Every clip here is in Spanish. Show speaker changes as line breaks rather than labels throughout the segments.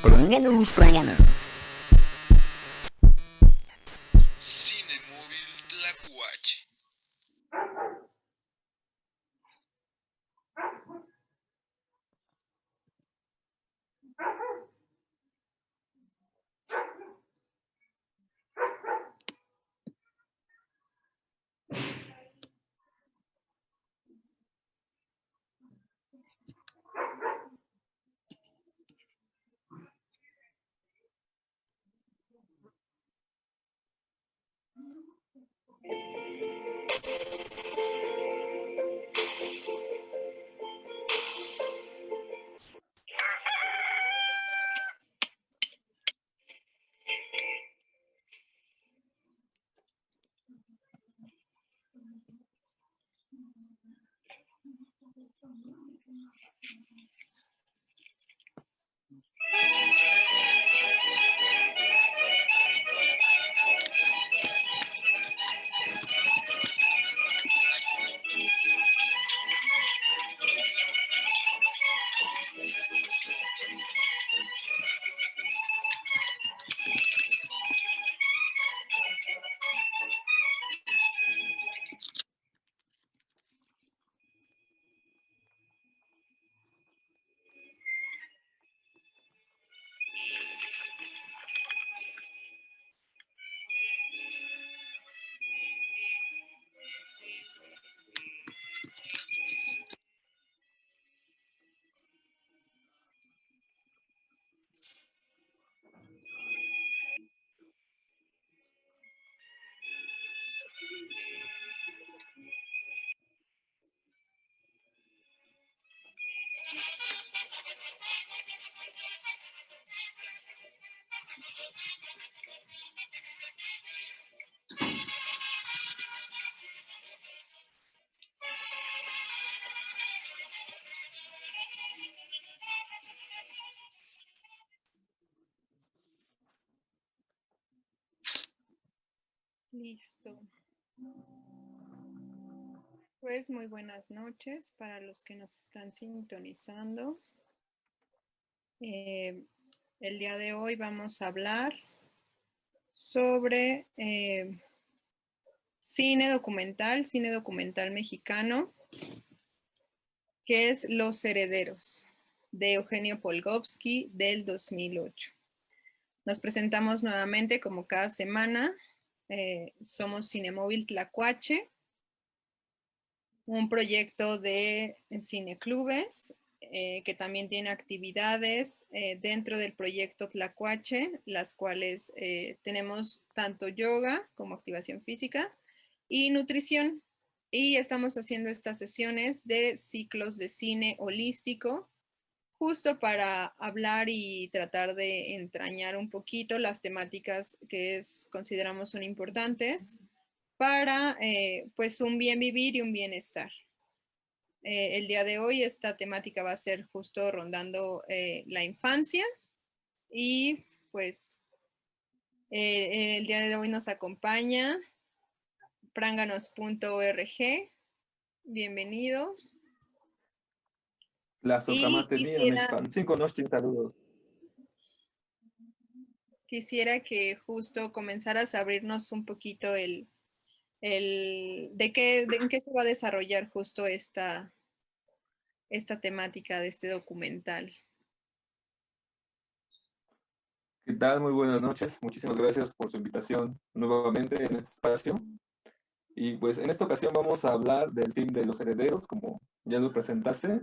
@Pranganos.
Cinemóvil Tlacuache.
Listo. Pues muy buenas noches para los que nos están sintonizando. El día de hoy vamos a hablar sobre cine documental mexicano, que es Los Herederos, de Eugenio Polgovsky, del 2008. Nos presentamos nuevamente como cada semana. Somos Cinemóvil Tlacuache, un proyecto de cineclubes que también tiene actividades dentro del proyecto Tlacuache, las cuales tenemos tanto yoga como activación física y nutrición. Y estamos haciendo estas sesiones de ciclos de cine holístico, justo para hablar y tratar de entrañar un poquito las temáticas que consideramos son importantes para pues un bien vivir y un bienestar. El día de hoy esta temática va a ser justo rondando la infancia y pues el día de hoy nos acompaña pranganos.org. Bienvenido. Quisiera que justo comenzaras a abrirnos un poquito en qué se va a desarrollar justo esta temática de este documental.
¿Qué tal? Muy buenas noches. Muchísimas gracias por su invitación nuevamente en este espacio. Y pues en esta ocasión vamos a hablar del film de Los Herederos, como ya lo presentaste,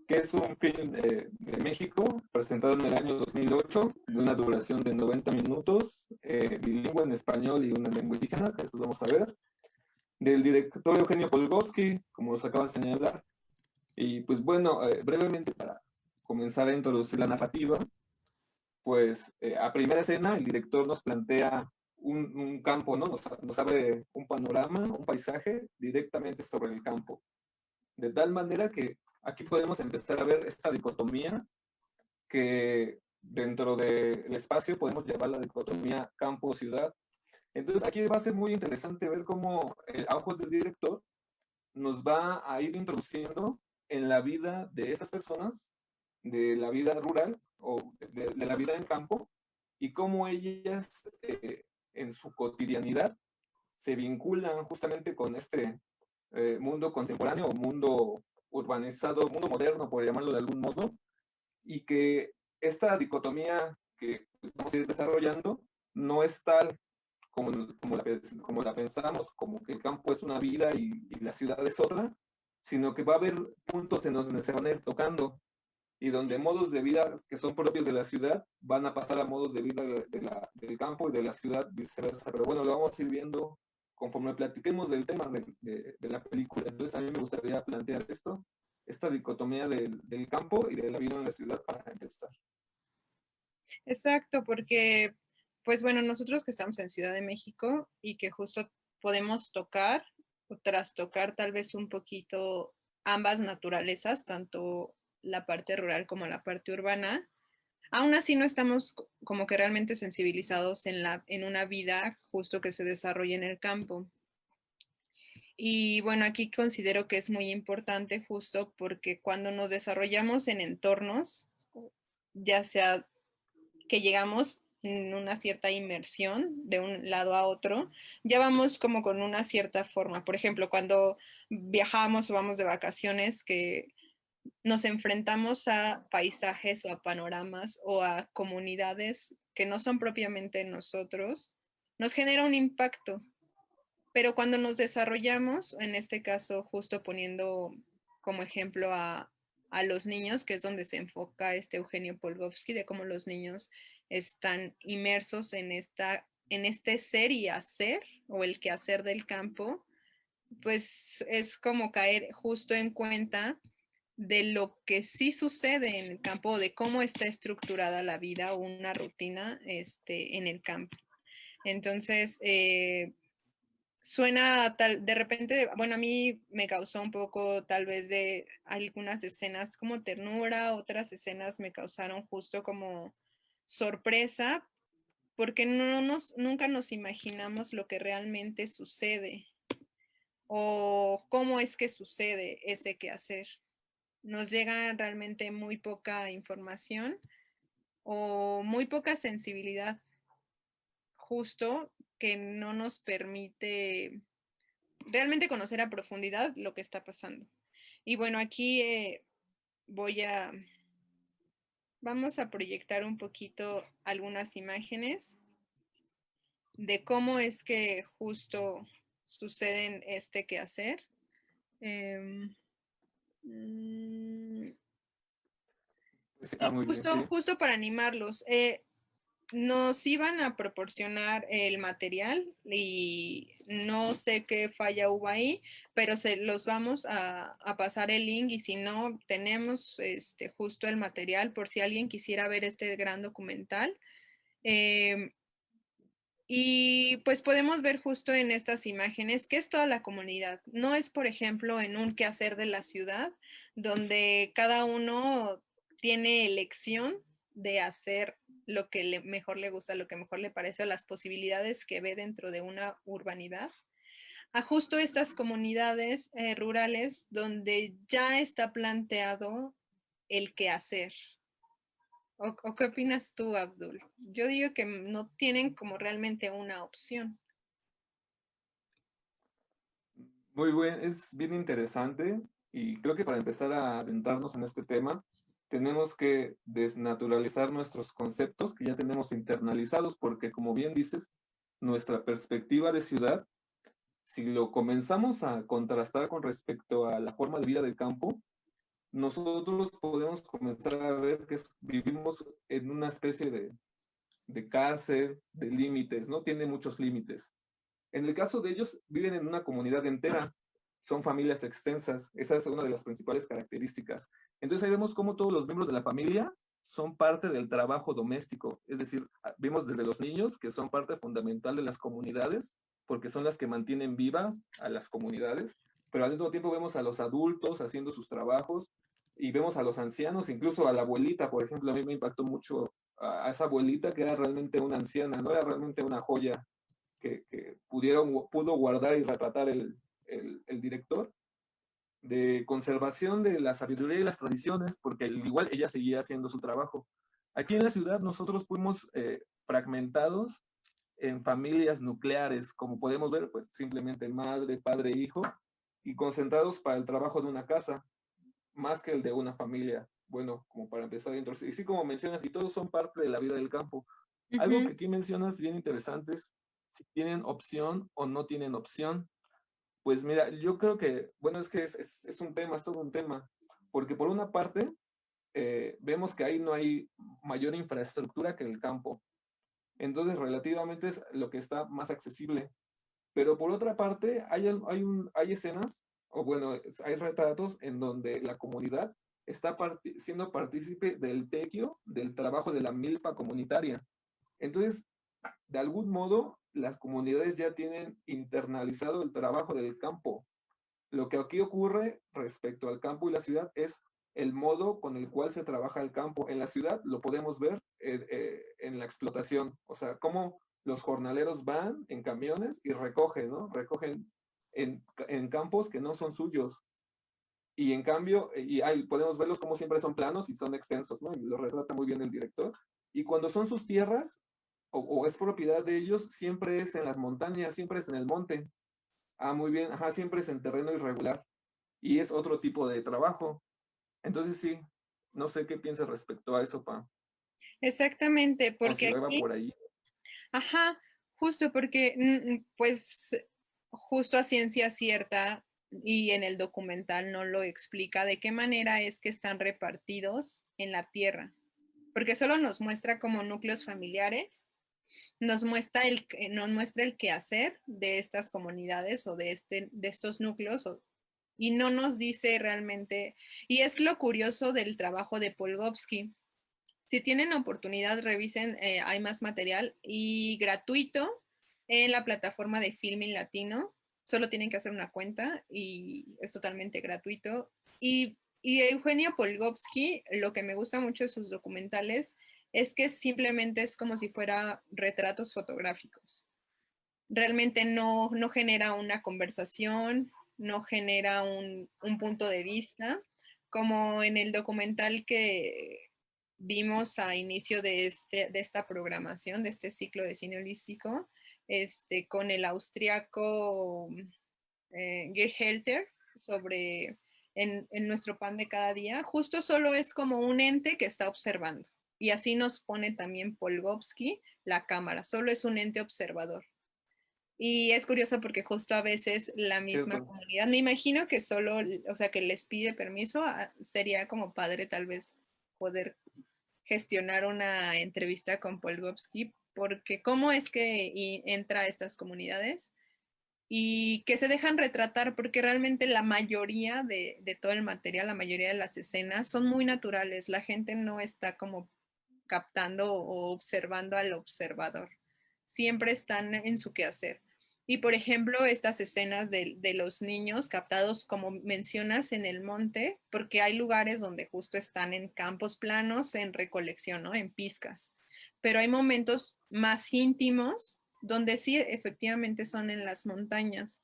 que es un film de México, presentado en el año 2008, de una duración de 90 minutos, bilingüe en español y una lengua indígena, que después vamos a ver, del director Eugenio Polgovsky, como los acabas de señalar. Y pues bueno, brevemente para comenzar a introducir la narrativa, pues a primera escena el director nos plantea un campo, ¿no? Nos abre un panorama, un paisaje directamente sobre el campo. De tal manera que aquí podemos empezar a ver esta dicotomía que dentro del espacio podemos llevar la dicotomía campo-ciudad. Entonces aquí va a ser muy interesante ver cómo a ojos del director nos va a ir introduciendo en la vida de estas personas, de la vida rural o de la vida en campo, y cómo ellas en su cotidianidad se vinculan justamente con este mundo contemporáneo o mundo urbanizado, mundo moderno, por llamarlo de algún modo, y que esta dicotomía que vamos a ir desarrollando no es tal como la pensamos, como que el campo es una vida y la ciudad es otra, sino que va a haber puntos en donde se van a ir tocando y donde modos de vida que son propios de la ciudad van a pasar a modos de vida del campo y de la ciudad viceversa. Pero bueno, lo vamos a ir viendo conforme platiquemos del tema de la película. Entonces a mí me gustaría plantear esto, esta dicotomía del campo y de la vida en la ciudad para empezar.
Exacto, porque, pues bueno, nosotros que estamos en Ciudad de México y que justo podemos tocar o trastocar tal vez un poquito ambas naturalezas, tanto la parte rural como la parte urbana, aún así no estamos como que realmente sensibilizados en una vida justo que se desarrolla en el campo. Y bueno, aquí considero que es muy importante justo porque cuando nos desarrollamos en entornos, ya sea que llegamos en una cierta inmersión de un lado a otro, ya vamos como con una cierta forma. Por ejemplo, cuando viajamos o vamos de vacaciones, que nos enfrentamos a paisajes o a panoramas o a comunidades que no son propiamente nosotros, nos genera un impacto. Pero cuando nos desarrollamos, en este caso justo poniendo como ejemplo a los niños, que es donde se enfoca este Eugenio Polgovsky, de cómo los niños están inmersos en este ser y hacer, o el quehacer del campo, pues es como caer justo en cuenta de lo que sí sucede en el campo, de cómo está estructurada la vida o una rutina en el campo. Entonces, suena tal, de repente, bueno, a mí me causó un poco tal vez de algunas escenas como ternura, otras escenas me causaron justo como sorpresa, porque nunca nos imaginamos lo que realmente sucede o cómo es que sucede ese quehacer. Nos llega realmente muy poca información o muy poca sensibilidad, justo que no nos permite realmente conocer a profundidad lo que está pasando. Y bueno, aquí vamos a proyectar un poquito algunas imágenes de cómo es que justo suceden este quehacer. Y
Muy bien, sí.
justo para animarlos, nos iban a proporcionar el material y no sé qué falla hubo ahí, pero se los vamos a pasar el link y si no, tenemos justo el material por si alguien quisiera ver este gran documental. Y pues podemos ver justo en estas imágenes que es toda la comunidad. No es, por ejemplo, en un quehacer de la ciudad, donde cada uno tiene elección de hacer lo que mejor le gusta, lo que mejor le parece, o las posibilidades que ve dentro de una urbanidad. A justo estas comunidades rurales donde ya está planteado el quehacer. ¿O qué opinas tú, Abdul? Yo digo que no tienen como realmente una opción.
Muy bien, es bien interesante y creo que para empezar a adentrarnos en este tema, tenemos que desnaturalizar nuestros conceptos que ya tenemos internalizados, porque como bien dices, nuestra perspectiva de ciudad, si lo comenzamos a contrastar con respecto a la forma de vida del campo, nosotros podemos comenzar a ver que vivimos en una especie de cárcel, de límites, ¿no? Tiene muchos límites. En el caso de ellos, viven en una comunidad entera, son familias extensas, esa es una de las principales características. Entonces ahí vemos cómo todos los miembros de la familia son parte del trabajo doméstico, es decir, vemos desde los niños que son parte fundamental de las comunidades, porque son las que mantienen viva a las comunidades, pero al mismo tiempo vemos a los adultos haciendo sus trabajos y vemos a los ancianos, incluso a la abuelita, por ejemplo, a mí me impactó mucho a esa abuelita que era realmente una anciana, no era realmente una joya que pudo guardar y retratar el director. de conservación de la sabiduría y las tradiciones, porque igual ella seguía haciendo su trabajo. Aquí en la ciudad nosotros fuimos fragmentados en familias nucleares, como podemos ver, pues simplemente madre, padre, hijo, y concentrados para el trabajo de una casa, más que el de una familia. Bueno, como para empezar, y sí, como mencionas, y todos son parte de la vida del campo. Algo que
Ujú.
aquí mencionas bien interesante es si tienen opción o no tienen opción. Pues mira, yo creo que, bueno, es que es un tema, es todo un tema, porque por una parte, vemos que ahí no hay mayor infraestructura que el campo, entonces relativamente es lo que está más accesible, pero por otra parte, hay escenas, o bueno, hay retratos en donde la comunidad está siendo partícipe del tequio, del trabajo de la milpa comunitaria. Entonces, de algún modo, las comunidades ya tienen internalizado el trabajo del campo. Lo que aquí ocurre respecto al campo y la ciudad es el modo con el cual se trabaja el campo. En la ciudad lo podemos ver en la explotación, o sea, cómo los jornaleros van en camiones y recogen, ¿no? Recogen en campos que no son suyos. Y en cambio, podemos verlos como siempre son planos y son extensos, ¿no? Y lo retrata muy bien el director. Y cuando son sus tierras o es propiedad de ellos, siempre es en las montañas, siempre es en el monte. Ah, muy bien, ajá, siempre es en terreno irregular y es otro tipo de trabajo. Entonces sí, no sé qué piensas respecto a eso, Pa,
Exactamente,
o si
porque
va
aquí,
por ahí.
ajá, justo porque, pues, justo a ciencia cierta y en el documental no lo explica de qué manera es que están repartidos en la Tierra, porque solo nos muestra como núcleos familiares, nos muestra el quehacer de estas comunidades o de estos núcleos, y no nos dice realmente, y es lo curioso del trabajo de Polgovsky. Si tienen oportunidad, revisen, hay más material y gratuito en la plataforma de Filmin Latino. Solo tienen que hacer una cuenta y es totalmente gratuito. Y Eugenio Polgovsky, lo que me gusta mucho de sus documentales es que simplemente es como si fuera retratos fotográficos. Realmente no genera una conversación, no genera un punto de vista, como en el documental que vimos a inicio de esta programación, de este ciclo de cine holístico, con el austriaco Gehelter sobre en nuestro pan de cada día, justo solo es como un ente que está observando. Y así nos pone también Polgovsky la cámara, solo es un ente observador. Y es curioso porque justo a veces la misma
Cierto.
comunidad, me imagino que solo, o sea, que les pide permiso, sería como padre tal vez poder gestionar una entrevista con Polgovsky, porque cómo es que entra a estas comunidades y que se dejan retratar, porque realmente la mayoría de todo el material, la mayoría de las escenas son muy naturales, la gente no está como captando o observando al observador. Siempre están en su quehacer. Y por ejemplo, estas escenas de los niños captados, como mencionas, en el monte, porque hay lugares donde justo están en campos planos, en recolección, ¿no? En pizcas. Pero hay momentos más íntimos donde sí, efectivamente son en las montañas.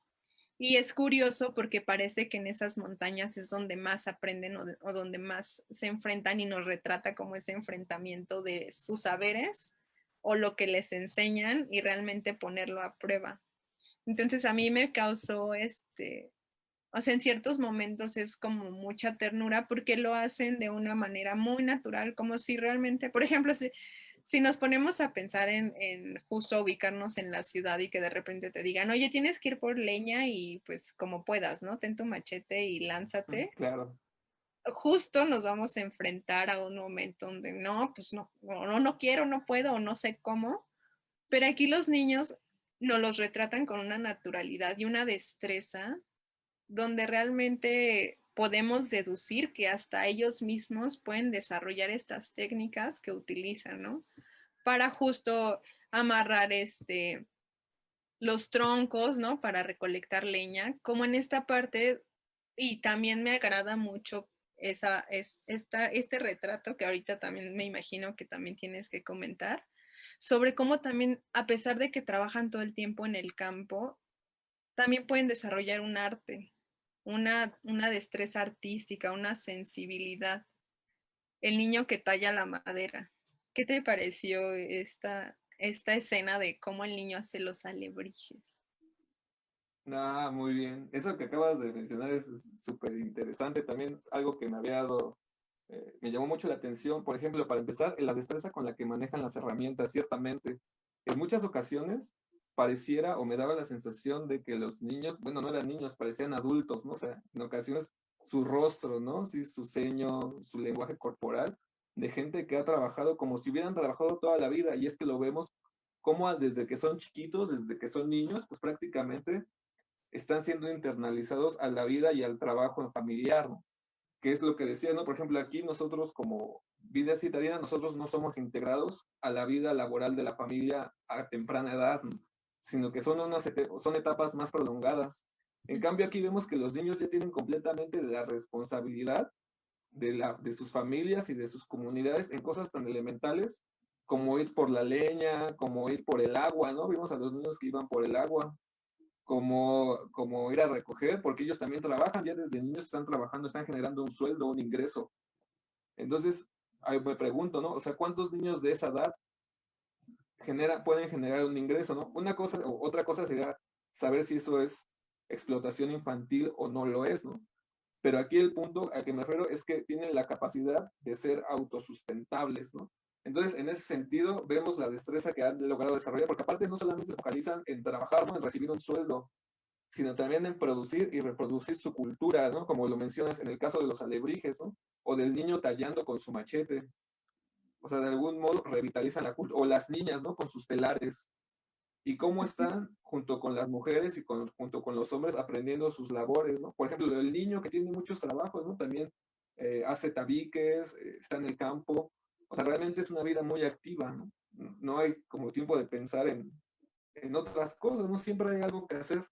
Y es curioso porque parece que en esas montañas es donde más aprenden o donde más se enfrentan y nos retrata como ese enfrentamiento de sus saberes o lo que les enseñan y realmente ponerlo a prueba. Entonces a mí me causó o sea, en ciertos momentos es como mucha ternura porque lo hacen de una manera muy natural, como si realmente, por ejemplo, si nos ponemos a pensar en justo ubicarnos en la ciudad y que de repente te digan, oye, tienes que ir por leña y pues como puedas, ¿no? Ten tu machete y lánzate.
Claro.
Justo nos vamos a enfrentar a un momento donde no, pues no quiero, no puedo, o no sé cómo. Pero aquí los niños nos los retratan con una naturalidad y una destreza donde realmente podemos deducir que hasta ellos mismos pueden desarrollar estas técnicas que utilizan, ¿no? Para justo amarrar los troncos, ¿no? Para recolectar leña, como en esta parte, y también me agrada mucho este retrato que ahorita también me imagino que también tienes que comentar, sobre cómo también, a pesar de que trabajan todo el tiempo en el campo, también pueden desarrollar una destreza artística, una sensibilidad. El niño que talla la madera. ¿Qué te pareció esta escena de cómo el niño hace los alebrijes?
Ah, muy bien. Eso que acabas de mencionar es súper interesante. También algo que me había dado, me llamó mucho la atención. Por ejemplo, para empezar, la destreza con la que manejan las herramientas, ciertamente. En muchas ocasiones pareciera o me daba la sensación de que los niños, bueno, no eran niños, parecían adultos, ¿no? O sea, en ocasiones su rostro, ¿no? Sí, su ceño, su lenguaje corporal, de gente que ha trabajado como si hubieran trabajado toda la vida. Y es que lo vemos como desde que son chiquitos, desde que son niños, pues prácticamente están siendo internalizados a la vida y al trabajo familiar, ¿no? Que es lo que decía, ¿no? Por ejemplo, aquí nosotros como vida citadina, nosotros no somos integrados a la vida laboral de la familia a temprana edad, ¿no? Sino que son etapas más prolongadas. En cambio, aquí vemos que los niños ya tienen completamente la responsabilidad de sus familias y de sus comunidades en cosas tan elementales como ir por la leña, como ir por el agua, ¿no? Vimos a los niños que iban por el agua, como ir a recoger, porque ellos también trabajan, ya desde niños están trabajando, están generando un sueldo, un ingreso. Entonces, ahí me pregunto, ¿no? O sea, ¿cuántos niños de esa edad pueden generar un ingreso, ¿no? Una cosa o otra cosa sería saber si eso es explotación infantil o no lo es, ¿no? Pero aquí el punto al que me refiero es que tienen la capacidad de ser autosustentables, ¿no? Entonces, en ese sentido, vemos la destreza que han logrado desarrollar, porque aparte no solamente se focalizan en trabajar, ¿no? En recibir un sueldo, sino también en producir y reproducir su cultura, ¿no? Como lo mencionas en el caso de los alebrijes, ¿no? O del niño tallando con su machete. O sea, de algún modo revitalizan la cultura. O las niñas, ¿no? Con sus telares. Y cómo están junto con las mujeres y junto con los hombres aprendiendo sus labores, ¿no? Por ejemplo, el niño que tiene muchos trabajos, ¿no? También hace tabiques, está en el campo. O sea, realmente es una vida muy activa, ¿no? No hay como tiempo de pensar en otras cosas, ¿no? Siempre hay algo que hacer.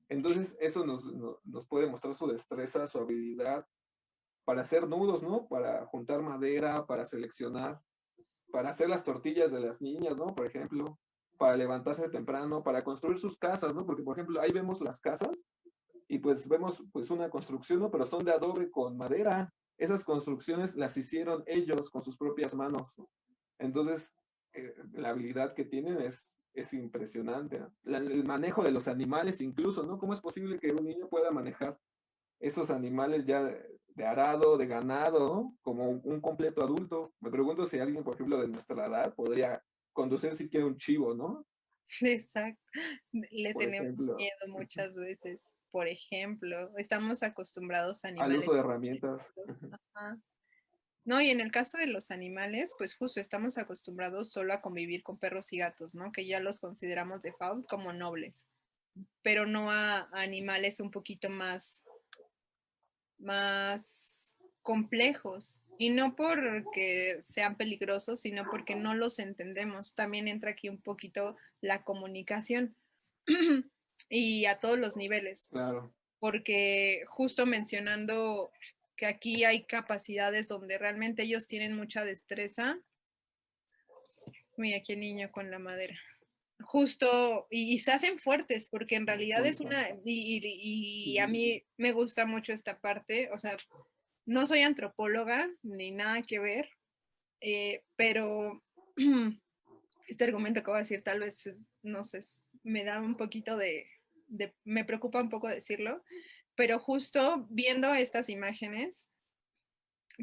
Entonces, eso nos puede mostrar su destreza, su habilidad para hacer nudos, ¿no? Para juntar madera, para seleccionar, para hacer las tortillas de las niñas, ¿no? Por ejemplo, para levantarse temprano, para construir sus casas, ¿no? Porque, por ejemplo, ahí vemos las casas y pues vemos pues una construcción, ¿no? Pero son de adobe con madera. Esas construcciones las hicieron ellos con sus propias manos, ¿no? Entonces, la habilidad que tienen es impresionante, ¿no? El manejo de los animales incluso, ¿no? ¿Cómo es posible que un niño pueda manejar esos animales ya de arado, de ganado, ¿no? Como un completo adulto? Me pregunto si alguien, por ejemplo, de nuestra edad podría conducir siquiera un chivo, ¿no?
Exacto. Le
Por
tenemos
ejemplo,
miedo muchas veces. Por ejemplo, estamos acostumbrados a
al
animales
uso de herramientas.
domésticos. Ajá. No, y en el caso de los animales, pues justo estamos acostumbrados solo a convivir con perros y gatos, ¿no? Que ya los consideramos default como nobles, pero no a animales un poquito más complejos. Y no porque sean peligrosos, sino porque no los entendemos. También entra aquí un poquito la comunicación y a todos los niveles,
Claro,
porque justo mencionando que aquí hay capacidades donde realmente ellos tienen mucha destreza. Mira, aquí el niño con la madera. Justo, y se hacen fuertes, porque en realidad es
pulpa.
una, y a
Sí,
mí me gusta mucho esta parte, o sea, no soy antropóloga ni nada que ver, pero este argumento que voy a decir tal vez, no sé, me da un poquito me preocupa un poco decirlo, pero justo viendo estas imágenes,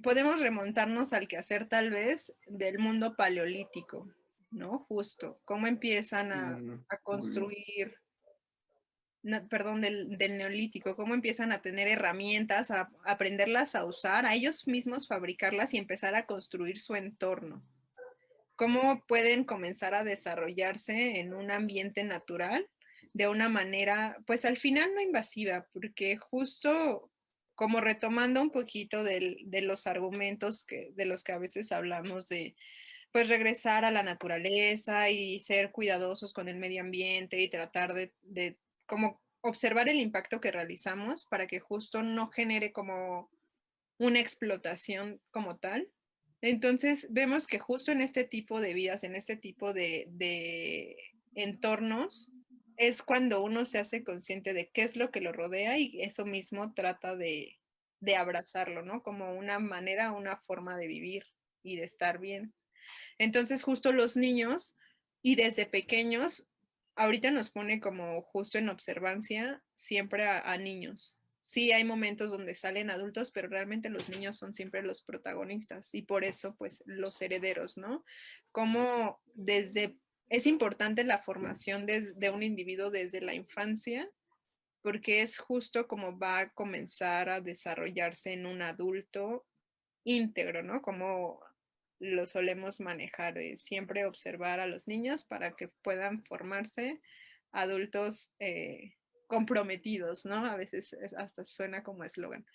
podemos remontarnos al quehacer tal vez del mundo paleolítico, ¿no? Justo, cómo empiezan a
muy bien.
construir, no, perdón, del neolítico, cómo empiezan a tener herramientas, a aprenderlas a usar, a ellos mismos fabricarlas y empezar a construir su entorno. Cómo pueden comenzar a desarrollarse en un ambiente natural de una manera, pues al final no invasiva, porque justo como retomando un poquito de los argumentos de los que a veces hablamos de, pues regresar a la naturaleza y ser cuidadosos con el medio ambiente y tratar de como observar el impacto que realizamos para que justo no genere como una explotación como tal. Entonces, vemos que justo en este tipo de vidas, en este tipo de entornos, es cuando uno se hace consciente de qué es lo que lo rodea y eso mismo trata de abrazarlo, ¿no? Como una manera, una forma de vivir y de estar bien. Entonces, justo los niños, y desde pequeños, ahorita nos pone como justo en observancia siempre a niños. Sí, hay momentos donde salen adultos, pero realmente los niños son siempre los protagonistas y por eso, pues, los herederos, ¿no? Como desde es importante la formación de un individuo desde la infancia, porque es justo como va a comenzar a desarrollarse en un adulto íntegro, ¿no? Como lo solemos manejar, de siempre observar a los niños para que puedan formarse adultos comprometidos, ¿no? A veces hasta suena como eslogan.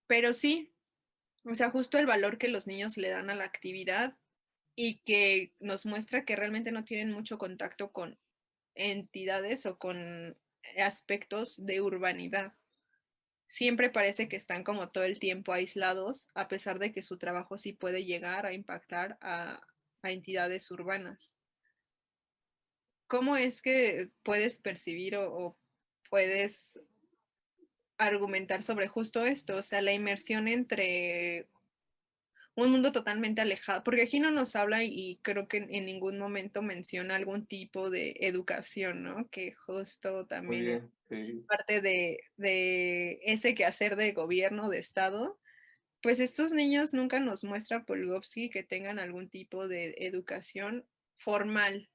Pero sí, o sea, justo el valor que los niños le dan a la actividad y que nos muestra que realmente no tienen mucho contacto con entidades o con aspectos de urbanidad. Siempre parece que están como todo el tiempo aislados, a pesar de que su trabajo sí puede llegar a impactar a entidades urbanas. ¿Cómo es que puedes percibir o puedes argumentar sobre justo esto? O sea, la inmersión entre un mundo totalmente alejado, porque aquí no nos habla y creo que en ningún momento menciona algún tipo de educación, ¿no? Que justo
Muy
también es
bien, sí.
parte de ese quehacer de gobierno, de Estado. Pues estos niños nunca nos muestra Polgovsky que tengan algún tipo de educación formal,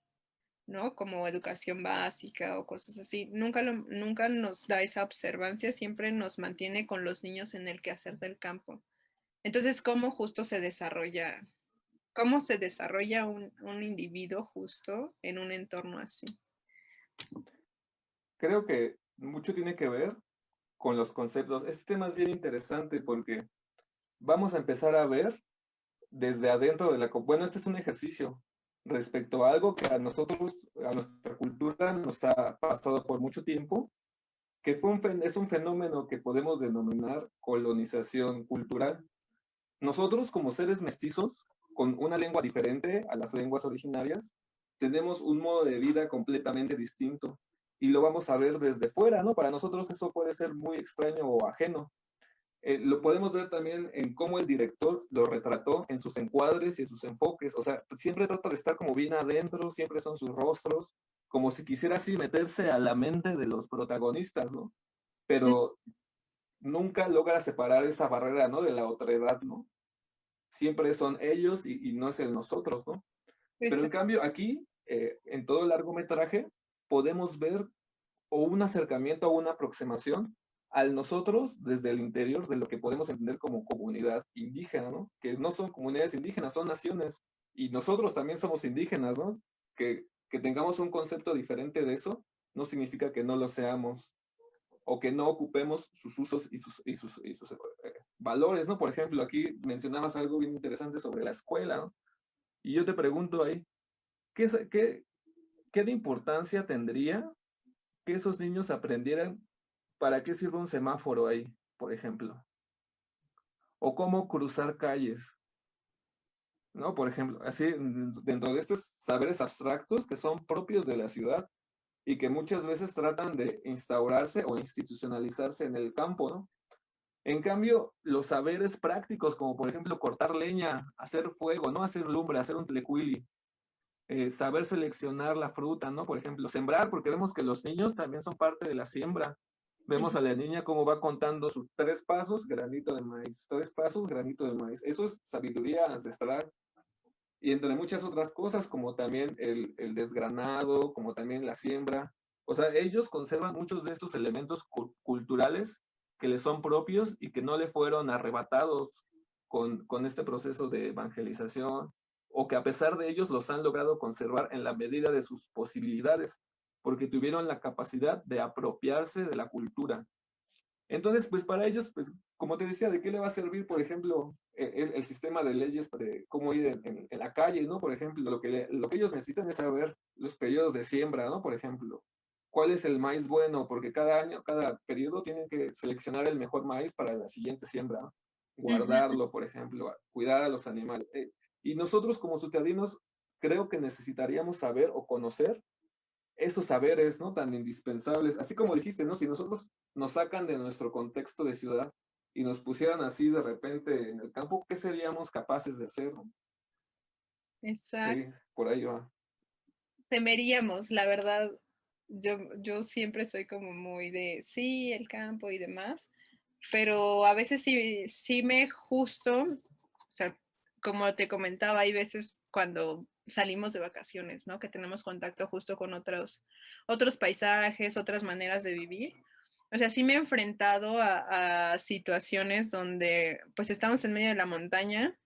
¿no? Como educación básica o cosas así. Nunca nos da esa observancia, siempre nos mantiene con los niños en el quehacer del campo. Entonces, ¿cómo justo cómo se desarrolla un individuo justo en un entorno así?
Creo que mucho tiene que ver con los conceptos. Este tema es bien interesante porque vamos a empezar a ver desde adentro de bueno, este es un ejercicio respecto a algo que a nosotros, a nuestra cultura, nos ha pasado por mucho tiempo, que es un fenómeno que podemos denominar colonización cultural. Nosotros, como seres mestizos, con una lengua diferente a las lenguas originarias, tenemos un modo de vida completamente distinto y lo vamos a ver desde fuera, ¿no? Para nosotros eso puede ser muy extraño o ajeno. Lo podemos ver también en cómo el director lo retrató en sus encuadres y en sus enfoques. O sea, siempre trata de estar como bien adentro, siempre son sus rostros, como si quisiera así meterse a la mente de los protagonistas, ¿no? Pero nunca logra separar esa barrera, ¿no? De la otredad, ¿no? Siempre son ellos y no es el nosotros, ¿no? Pero en cambio aquí, en todo el largometraje, podemos ver o un acercamiento o una aproximación al nosotros desde el interior de lo que podemos entender como comunidad indígena, ¿no? Que no son comunidades indígenas, son naciones. Y nosotros también somos indígenas, ¿no? Que tengamos un concepto diferente de eso no significa que no lo seamos o que no ocupemos sus usos y sus valores, ¿no? Por ejemplo, aquí mencionabas algo bien interesante sobre la escuela, ¿no? Y yo te pregunto ahí, ¿qué de importancia tendría que esos niños aprendieran para qué sirve un semáforo ahí, por ejemplo? O cómo cruzar calles, ¿no? Por ejemplo, así dentro de estos saberes abstractos que son propios de la ciudad y que muchas veces tratan de instaurarse o institucionalizarse en el campo, ¿no? En cambio, los saberes prácticos, como por ejemplo cortar leña, hacer fuego, ¿no? Hacer lumbre, hacer un tlecuili, saber seleccionar la fruta, ¿no? Por ejemplo, sembrar, porque vemos que los niños también son parte de la siembra. Vemos a la niña cómo va contando sus 3 pasos, granito de maíz, 3 pasos, granito de maíz. Eso es sabiduría ancestral. Y entre muchas otras cosas, como también el desgranado, como también la siembra. O sea, ellos conservan muchos de estos elementos culturales que les son propios y que no le fueron arrebatados con este proceso de evangelización, o que a pesar de ellos los han logrado conservar en la medida de sus posibilidades, porque tuvieron la capacidad de apropiarse de la cultura. Entonces, pues para ellos, pues como te decía, ¿de qué le va a servir, por ejemplo, el sistema de leyes de cómo ir en la calle, ¿no? Por ejemplo, lo que ellos necesitan es saber los periodos de siembra, ¿no? Por ejemplo, cuál es el maíz bueno, porque cada año, cada periodo tienen que seleccionar el mejor maíz para la siguiente siembra, ¿no?
Ujú.
Guardarlo, por ejemplo, cuidar a los animales. Y nosotros como ciudadanos creo que necesitaríamos saber o conocer esos saberes, ¿no? Tan indispensables. Así como dijiste, ¿no? Si nosotros nos sacan de nuestro contexto de ciudad y nos pusieran así de repente en el campo, ¿qué seríamos capaces de hacer? ¿No?
Exacto.
Sí, por ahí va.
Temeríamos, la verdad, yo siempre soy como muy de, sí, el campo y demás, pero a veces sí me justo, o sea, como te comentaba, hay veces cuando salimos de vacaciones, ¿no? Que tenemos contacto justo con otros paisajes, otras maneras de vivir. O sea, sí me he enfrentado a situaciones donde pues estamos en medio de la montaña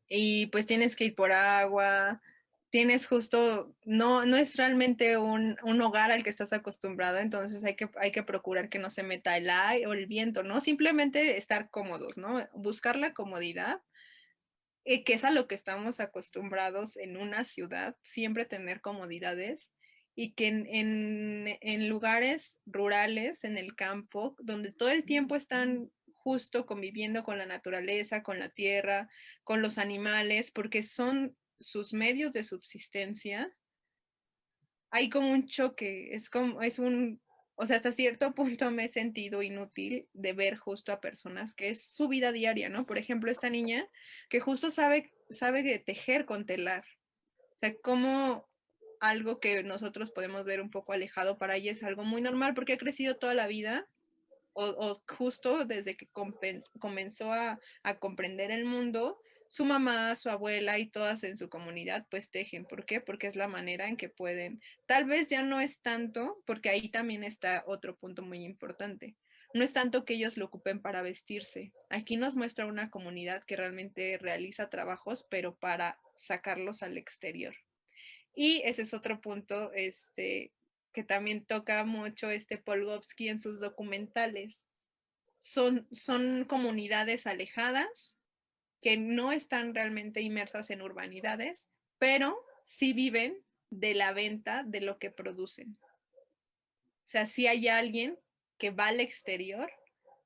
y pues tienes que ir por agua, tienes justo, no es realmente un hogar al que estás acostumbrado, entonces hay que procurar que no se meta el aire o el viento, ¿no? Simplemente estar cómodos, ¿no? Buscar la comodidad, que es a lo que estamos acostumbrados en una ciudad, siempre tener comodidades y que en lugares rurales, en el campo, donde todo el tiempo están justo conviviendo con la naturaleza, con la tierra, con los animales, porque son sus medios de subsistencia, hay como un choque, o sea, hasta cierto punto me he sentido inútil de ver justo a personas que es su vida diaria, ¿no? Por ejemplo, esta niña que justo sabe de tejer con telar. O sea, como algo que nosotros podemos ver un poco alejado para ella es algo muy normal porque ha crecido toda la vida o justo desde que comenzó a comprender el mundo, su mamá, su abuela y todas en su comunidad pues tejen. ¿Por qué? Porque es la manera en que pueden. Tal vez ya no es tanto, porque ahí también está otro punto muy importante. No es tanto que ellos lo ocupen para vestirse. Aquí nos muestra una comunidad que realmente realiza trabajos, pero para sacarlos al exterior. Y ese es otro punto, que también toca mucho Polgovsky en sus documentales. Son comunidades alejadas que no están realmente inmersas en urbanidades, pero sí viven de la venta de lo que producen. O sea, sí hay alguien que va al exterior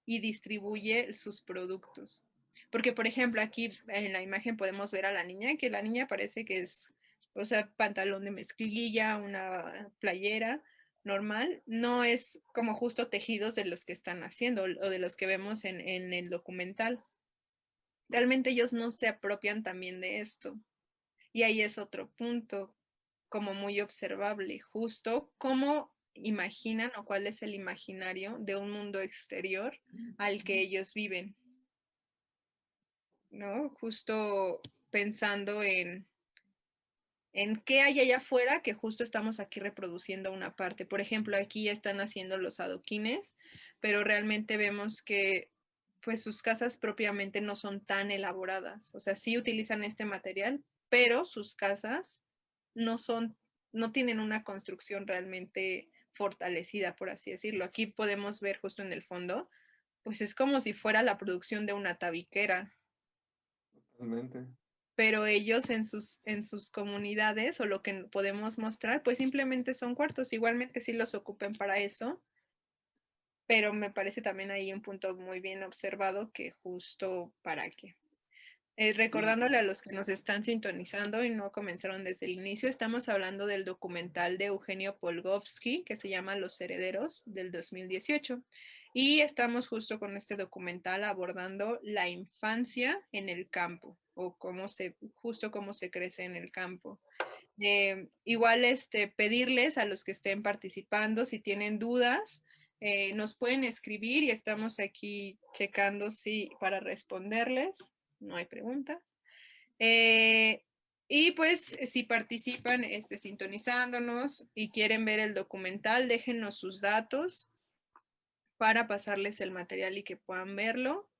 y distribuye sus productos. Porque, por ejemplo, aquí en la imagen podemos ver a la niña, que la niña parece que es, o sea, pantalón de mezclilla, una playera normal, no es como justo tejidos de los que están haciendo o de los que vemos en el documental. Realmente ellos no se apropian también de esto. Y ahí es otro punto como muy observable, justo cómo imaginan o cuál es el imaginario de un mundo exterior al que ellos viven, ¿no? Justo pensando en qué hay allá afuera que justo estamos aquí reproduciendo una parte. Por ejemplo, aquí ya están haciendo los adoquines, pero realmente vemos que pues sus casas propiamente no son tan elaboradas. O sea, sí utilizan este material, pero sus casas no son, no tienen una construcción realmente fortalecida, por así decirlo. Aquí podemos ver justo en el fondo, pues es como si fuera la producción de una tabiquera,
Totalmente.
pero ellos en sus comunidades o lo que podemos mostrar, pues simplemente son cuartos, igualmente sí los ocupen para eso, pero me parece también ahí un punto muy bien observado que justo para qué.
Sí,
Recordándole a los que nos están sintonizando y no comenzaron desde el inicio, estamos hablando del documental de Eugenio Polgovsky que se llama Los Herederos del 2018. Y estamos justo con este documental abordando la infancia en el campo o justo cómo se crece en el campo. Igual pedirles a los que estén participando si tienen dudas, nos pueden escribir y estamos aquí checando si para responderles. No hay preguntas. Eh, y pues si participan sintonizándonos y quieren ver el documental, déjenos sus datos para pasarles el material y que puedan verlo.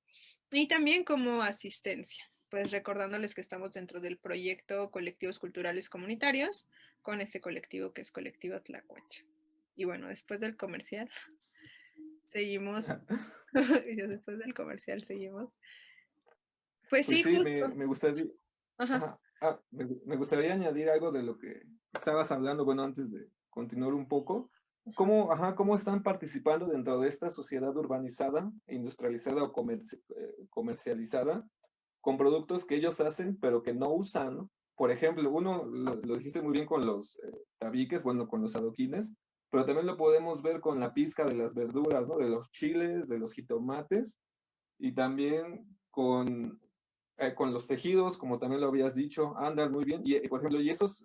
Y también como asistencia, pues recordándoles que estamos dentro del proyecto Colectivos Culturales Comunitarios con este colectivo que es Colectivo Tlacuache. Y bueno, después del comercial, seguimos. Y después del comercial, seguimos. Pues
pues
sí,
sí,
justo.
me gustaría,
Ajá.
ajá, me gustaría añadir algo de lo que estabas hablando, bueno, antes de continuar un poco. ¿Cómo, ajá, cómo están participando dentro de esta sociedad urbanizada, industrializada o comercializada, con productos que ellos hacen, pero que no usan, ¿no? por ejemplo, uno, lo dijiste muy bien con los tabiques, bueno, con los adoquines, pero también lo podemos ver con la pizca de las verduras, ¿no? De los chiles, de los jitomates, y también con los tejidos, como también lo habías dicho, andan muy bien. Y, por ejemplo, y esos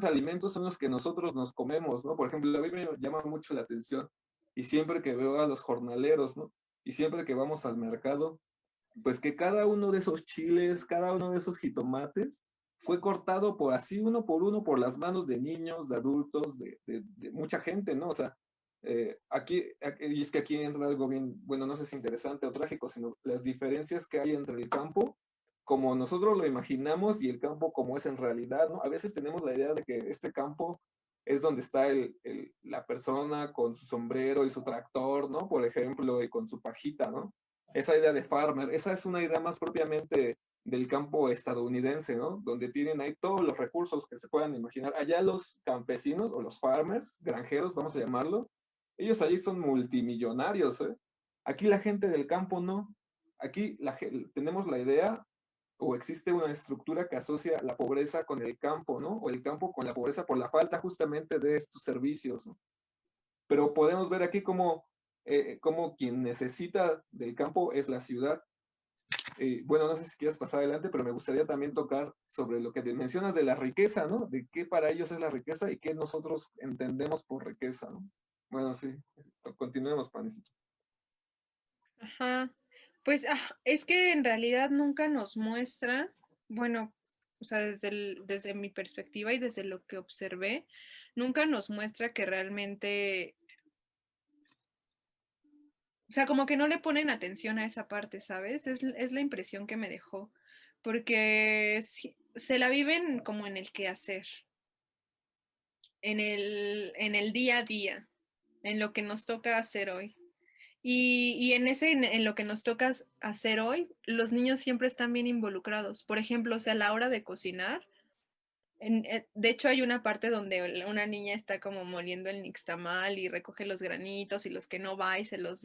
alimentos son los que nosotros nos comemos, ¿no? Por ejemplo, a mí me llama mucho la atención, y siempre que veo a los jornaleros, ¿no? Y siempre que vamos al mercado, pues que cada uno de esos chiles, cada uno de esos jitomates, fue cortado por así uno por las manos de niños, de adultos, de mucha gente, ¿no? O sea, y es que aquí entra algo bien, bueno, no sé si interesante o trágico, sino las diferencias que hay entre el campo, como nosotros lo imaginamos, y el campo como es en realidad, ¿no? A veces tenemos la idea de que este campo es donde está la persona con su sombrero y su tractor, ¿no? Por ejemplo, y con su pajita, ¿no? Esa idea de farmer, esa es una idea más propiamente del campo estadounidense, ¿no? Donde tienen ahí todos los recursos que se puedan imaginar. Allá los campesinos o los farmers, granjeros, vamos a llamarlo, ellos allí son multimillonarios, ¿eh? Aquí la gente del campo no. Aquí tenemos la idea o existe una estructura que asocia la pobreza con el campo, ¿no? O el campo con la pobreza por la falta justamente de estos servicios, ¿no? Pero podemos ver aquí cómo quien necesita del campo es la ciudad. Bueno, no sé si quieres pasar adelante, pero me gustaría también tocar sobre lo que te mencionas de la riqueza, ¿no? De qué para ellos es la riqueza y qué nosotros entendemos por riqueza, ¿no? Bueno, sí, continuemos, Panicito.
Ajá. Pues es que en realidad nunca nos muestra, bueno, o sea, desde mi perspectiva y desde lo que observé, nunca nos muestra que realmente, o sea, como que no le ponen atención a esa parte, ¿sabes? Es la impresión que me dejó, porque se la viven como en el quehacer, en el día a día, en lo que nos toca hacer hoy. Y en lo que nos toca hacer hoy, los niños siempre están bien involucrados. Por ejemplo, o sea, a la hora de cocinar, de hecho hay una parte donde una niña está como moliendo el nixtamal y recoge los granitos y los que no va y se los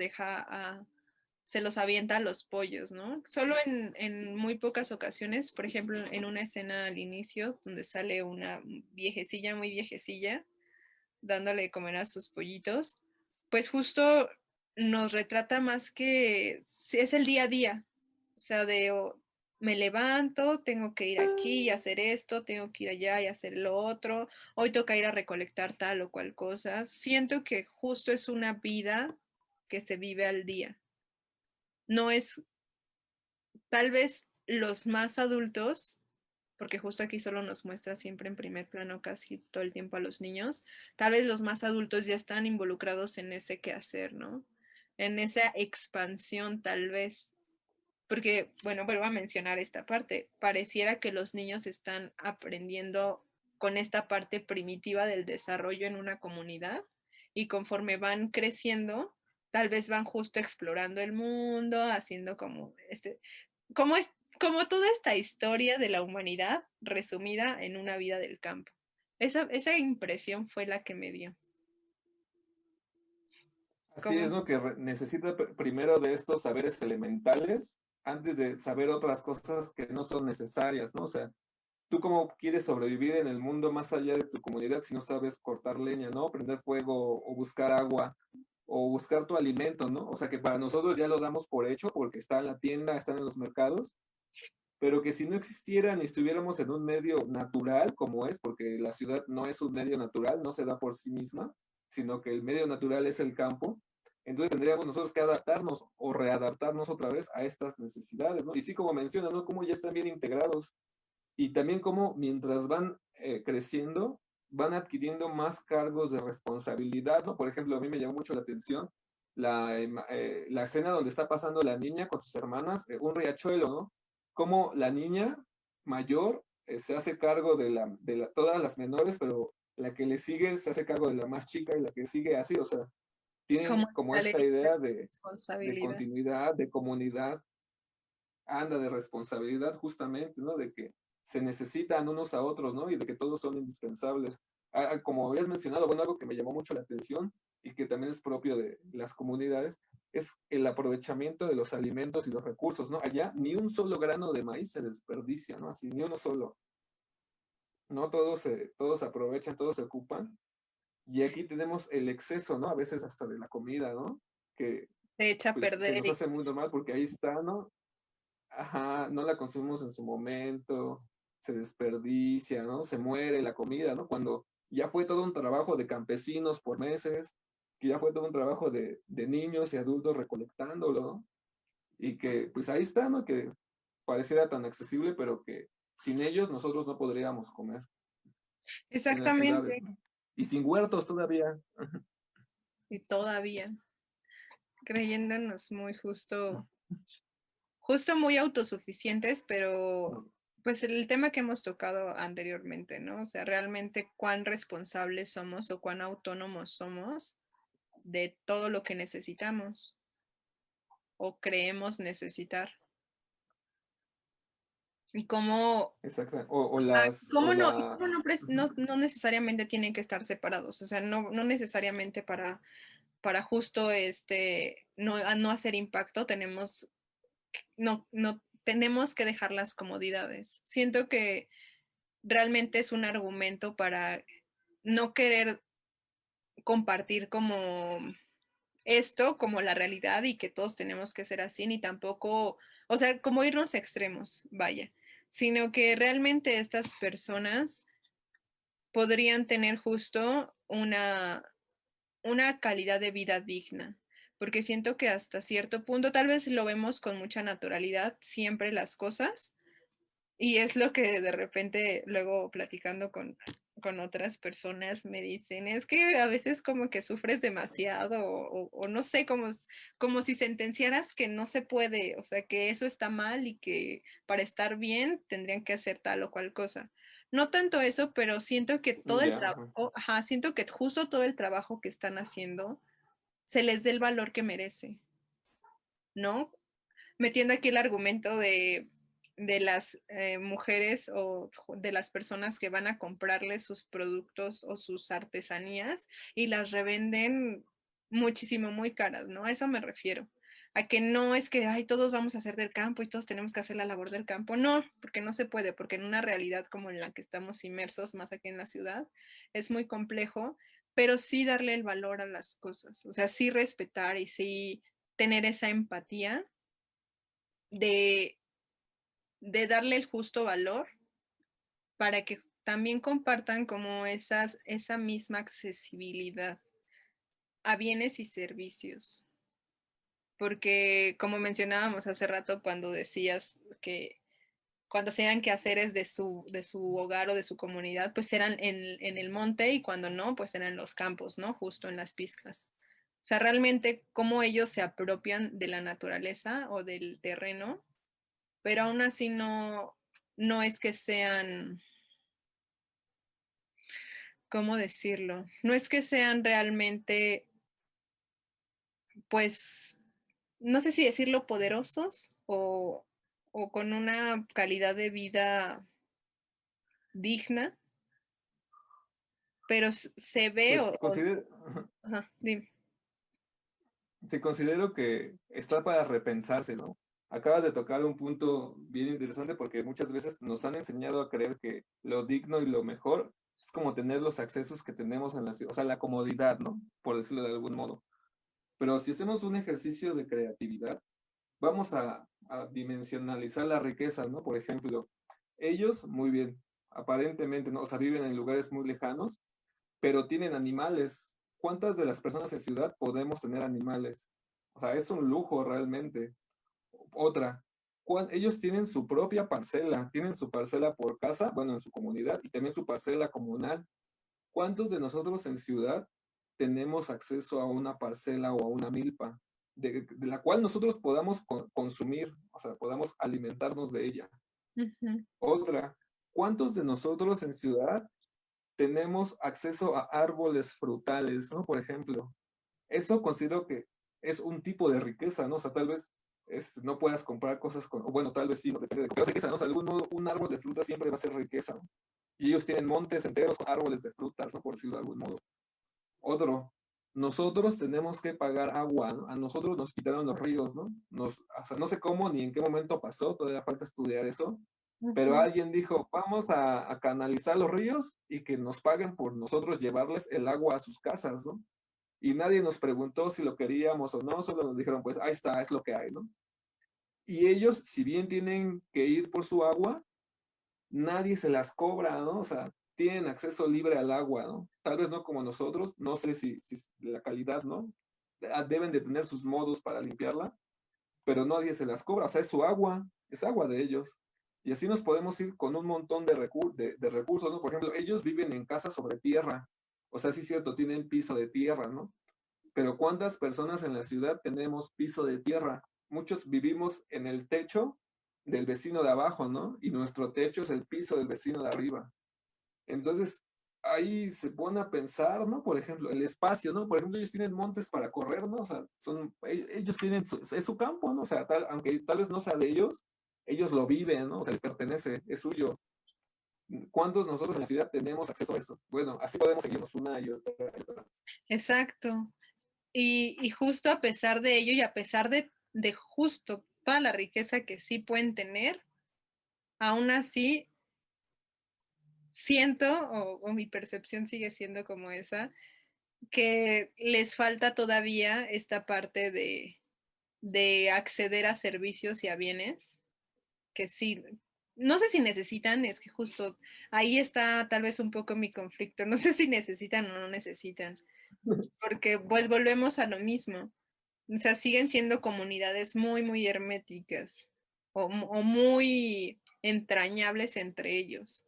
avienta a los pollos, ¿no? Solo en muy pocas ocasiones, por ejemplo, en una escena al inicio donde sale una viejecilla, muy viejecilla, dándole de comer a sus pollitos, pues justo nos retrata más que es el día a día, o sea, me levanto, tengo que ir aquí y hacer esto, tengo que ir allá y hacer lo otro, hoy toca ir a recolectar tal o cual cosa. Siento que justo es una vida que se vive al día. No es, tal vez los más adultos, porque justo aquí solo nos muestra siempre en primer plano casi todo el tiempo a los niños, tal vez los más adultos ya están involucrados en ese quehacer, ¿no? En esa expansión tal vez. Porque, bueno, vuelvo a mencionar esta parte, pareciera que los niños están aprendiendo con esta parte primitiva del desarrollo en una comunidad y conforme van creciendo, tal vez van justo explorando el mundo, haciendo como es, como toda esta historia de la humanidad resumida en una vida del campo. Esa impresión fue la que me dio.
Así es,
Como,
¿no? Que necesita primero de estos saberes elementales antes de saber otras cosas que no son necesarias, ¿no? O sea, ¿tú cómo quieres sobrevivir en el mundo más allá de tu comunidad si no sabes cortar leña, ¿no? Prender fuego o buscar agua o buscar tu alimento, ¿no? O sea, que para nosotros ya lo damos por hecho porque está en la tienda, están en los mercados, pero que si no existieran y estuviéramos en un medio natural como es, porque la ciudad no es un medio natural, no se da por sí misma, sino que el medio natural es el campo, entonces tendríamos nosotros que adaptarnos o readaptarnos otra vez a estas necesidades, ¿no? Y sí, como menciona, ¿no? Como ya están bien integrados y también como mientras van creciendo, van adquiriendo más cargos de responsabilidad, ¿no? Por ejemplo, a mí me llamó mucho la atención la escena donde está pasando la niña con sus hermanas, un riachuelo, ¿no? Como la niña mayor se hace cargo todas las menores, pero la que le sigue se hace cargo de la más chica y la que sigue así, o sea,
como
tienen como
la ley
esta
de
idea de
responsabilidad.
continuidad, de comunidad, anda de responsabilidad justamente, ¿no? De que se necesitan unos a otros, ¿no? Y de que todos son indispensables. Como habías mencionado, bueno, algo que me llamó mucho la atención y que también es propio de las comunidades, es el aprovechamiento de los alimentos y los recursos, ¿no? Allá ni un solo grano de maíz se desperdicia, ¿no? Así, ni uno solo. ¿no? Todos aprovechan, todos se ocupan. Y aquí tenemos el exceso, ¿no? A veces hasta de la comida, ¿no? Que
Se echa a
pues se
perder
nos hace muy normal porque ahí está, ¿no? Ajá, no la consumimos en su momento, se desperdicia, ¿no? Se muere la comida, ¿no? Cuando ya fue todo un trabajo de campesinos por meses, que ya fue todo un trabajo de niños y adultos recolectándolo, ¿no? Y que pues ahí está, ¿no? Que pareciera tan accesible, pero que sin ellos nosotros no podríamos comer en las ciudades,
exactamente.
¿no? Y sin huertos todavía.
Y todavía creyéndonos muy justo muy autosuficientes, pero pues el tema que hemos tocado anteriormente, ¿no? O sea, realmente cuán responsables somos o cuán autónomos somos de todo lo que necesitamos o creemos necesitar. Y cómo,
Exacto. O la,
cómo no, no necesariamente tienen que estar separados. O sea, no necesariamente para justo no hacer impacto no tenemos que dejar las comodidades. Siento que realmente es un argumento para no querer compartir como esto, como la realidad y que todos tenemos que ser así, ni tampoco, o sea, como irnos a extremos, vaya, sino que realmente estas personas podrían tener justo una calidad de vida digna, porque siento que hasta cierto punto, tal vez lo vemos con mucha naturalidad, siempre las cosas, y es lo que de repente luego platicando con otras personas me dicen, es que a veces como que sufres demasiado o no sé, como si sentenciaras que no se puede, o sea, que eso está mal y que para estar bien tendrían que hacer tal o cual cosa. No tanto eso, pero siento que todo el
ya, ajá.
trabajo, ajá, siento que justo todo el trabajo que están haciendo se les dé el valor que merece, ¿no? Metiendo aquí el argumento de las mujeres o de las personas que van a comprarle sus productos o sus artesanías y las revenden muchísimo, muy caras, ¿no? A eso me refiero. A que no es que, ay, todos vamos a hacer del campo y todos tenemos que hacer la labor del campo. No, porque no se puede, porque en una realidad como en la que estamos inmersos, más aquí en la ciudad, es muy complejo, pero sí darle el valor a las cosas, o sea, sí respetar y sí tener esa empatía de, de darle el justo valor para que también compartan como esa misma accesibilidad a bienes y servicios. Porque como mencionábamos hace rato cuando decías que cuando hacían quehaceres de su hogar o de su comunidad, pues eran en el monte y cuando no, pues eran en los campos, ¿no? Justo en las pizcas. O sea, realmente cómo ellos se apropian de la naturaleza o del terreno, pero aún así no es que sean, ¿cómo decirlo? No es que sean realmente, pues, no sé si decirlo poderosos o con una calidad de vida digna, pero se ve
Pues considero,
ajá, dime.
sí, considero que está para repensarse, ¿no? Acabas de tocar un punto bien interesante porque muchas veces nos han enseñado a creer que lo digno y lo mejor es como tener los accesos que tenemos en la ciudad, o sea, la comodidad, ¿no? Por decirlo de algún modo. Pero si hacemos un ejercicio de creatividad, vamos a dimensionalizar la riqueza, ¿no? Por ejemplo, ellos, muy bien, aparentemente, ¿no? O sea, viven en lugares muy lejanos, pero tienen animales. ¿Cuántas de las personas en ciudad podemos tener animales? O sea, es un lujo realmente. Otra, ellos tienen su parcela por casa, bueno, en su comunidad, y también su parcela comunal. ¿Cuántos de nosotros en ciudad tenemos acceso a una parcela o a una milpa de la cual nosotros podamos consumir, o sea, podamos alimentarnos de ella?
Ujú,
Otra, ¿cuántos de nosotros en ciudad tenemos acceso a árboles frutales, ¿no? Por ejemplo, eso considero que es un tipo de riqueza, ¿no? O sea, tal vez no puedas comprar cosas con, o bueno, tal vez sí, no depende de qué riqueza, ¿no? O sea, de algún modo, un árbol de fruta siempre va a ser riqueza, ¿no? Y ellos tienen montes enteros con árboles de frutas, ¿no? Por decirlo de algún modo. Otro, nosotros tenemos que pagar agua, ¿no? A nosotros nos quitaron los ríos, ¿no? O sea, no sé cómo ni en qué momento pasó, todavía falta estudiar eso, pero
Ujú.
alguien dijo, vamos a canalizar los ríos y que nos paguen por nosotros llevarles el agua a sus casas, ¿no? Y nadie nos preguntó si lo queríamos o no, solo nos dijeron, pues ahí está, es lo que hay, ¿no? Y ellos, si bien tienen que ir por su agua, nadie se las cobra, ¿no? O sea, tienen acceso libre al agua, ¿no? Tal vez no como nosotros, no sé si la calidad, ¿no? Deben de tener sus modos para limpiarla, pero nadie se las cobra, o sea, es agua de ellos. Y así nos podemos ir con un montón de recursos, ¿no? Por ejemplo, ellos viven en casas sobre tierra, o sea, sí es cierto, tienen piso de tierra, ¿no? Pero ¿cuántas personas en la ciudad tenemos piso de tierra? Muchos vivimos en el techo del vecino de abajo, ¿no? Y nuestro techo es el piso del vecino de arriba. Entonces, ahí se pone a pensar, ¿no? Por ejemplo, el espacio, ¿no? Por ejemplo, ellos tienen montes para correr, ¿no? O sea, ellos tienen, es su campo, ¿no? O sea, aunque tal vez no sea de ellos lo viven, ¿no? O sea, les pertenece, es suyo. ¿Cuántos nosotros en la ciudad tenemos acceso a eso? Bueno, así podemos seguirnos una y otra y otra.
Exacto. Y justo a pesar de ello y a pesar de justo toda la riqueza que sí pueden tener, aún así siento, o mi percepción sigue siendo como esa, que les falta todavía esta parte de acceder a servicios y a bienes que sí, no sé si necesitan, es que justo ahí está tal vez un poco mi conflicto, no sé si necesitan o no necesitan, porque pues volvemos a lo mismo, o sea, siguen siendo comunidades muy, muy herméticas o muy entrañables entre ellos.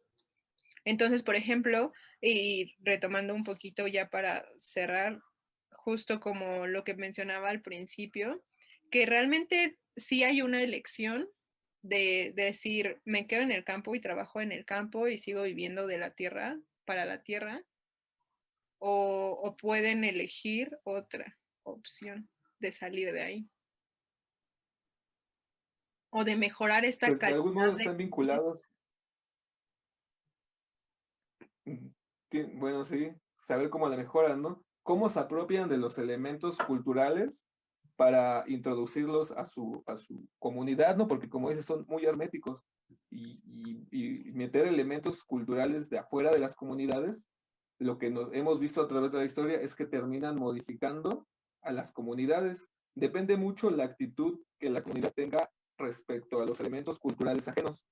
Entonces, por ejemplo, y retomando un poquito ya para cerrar, justo como lo que mencionaba al principio, que realmente sí hay una elección de decir, me quedo en el campo y trabajo en el campo y sigo viviendo de la tierra para la tierra, o pueden elegir otra opción de salir de ahí, o de mejorar esta
Pues de algún
calidad
modo
de
están
vida.
vinculados. Bueno, sí, saber cómo la mejoran, ¿no? Cómo se apropian de los elementos culturales para introducirlos a su comunidad, ¿no? Porque como dices, son muy herméticos. Y meter elementos culturales de afuera de las comunidades, lo que hemos visto a través de la historia es que terminan modificando a las comunidades. Depende mucho la actitud que la comunidad tenga respecto a los elementos culturales ajenos.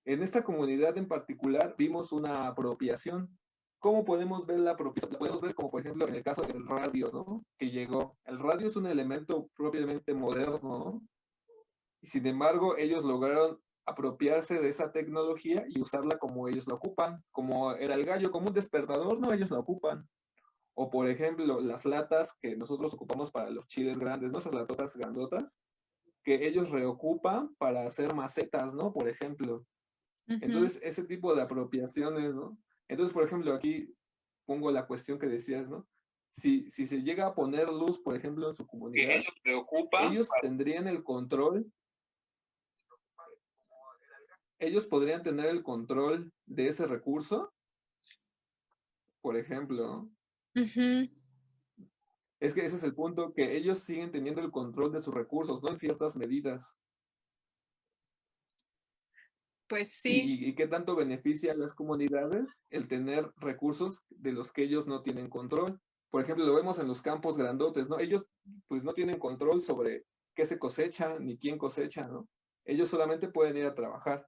En esta comunidad en particular vimos una apropiación. ¿Cómo podemos ver la apropiación? La podemos ver como por ejemplo en el caso del radio, ¿no? Que llegó. El radio es un elemento propiamente moderno, ¿no? Y sin embargo, ellos lograron apropiarse de esa tecnología y usarla como ellos la ocupan, como era el gallo, como un despertador, ¿no? Ellos la ocupan. O por ejemplo, las latas que nosotros ocupamos para los chiles grandes, ¿no? Esas latotas grandotas, que ellos reocupan para hacer macetas, ¿no? Por ejemplo.
Ujú.
Entonces, ese tipo de apropiaciones, ¿no? Entonces, por ejemplo, aquí pongo la cuestión que decías, ¿no? Si se llega a poner luz, por ejemplo, en su
Que
comunidad,
ellos preocupan.
ellos tendrían el control, ellos podrían tener el control de ese recurso, por ejemplo, ¿no?
Ujú.
Es que ese es el punto, que ellos siguen teniendo el control de sus recursos, ¿no? En ciertas medidas.
Pues sí.
¿Y qué tanto beneficia a las comunidades el tener recursos de los que ellos no tienen control? Por ejemplo, lo vemos en los campos grandotes, ¿no? Ellos pues no tienen control sobre qué se cosecha ni quién cosecha, ¿no? Ellos solamente pueden ir a trabajar.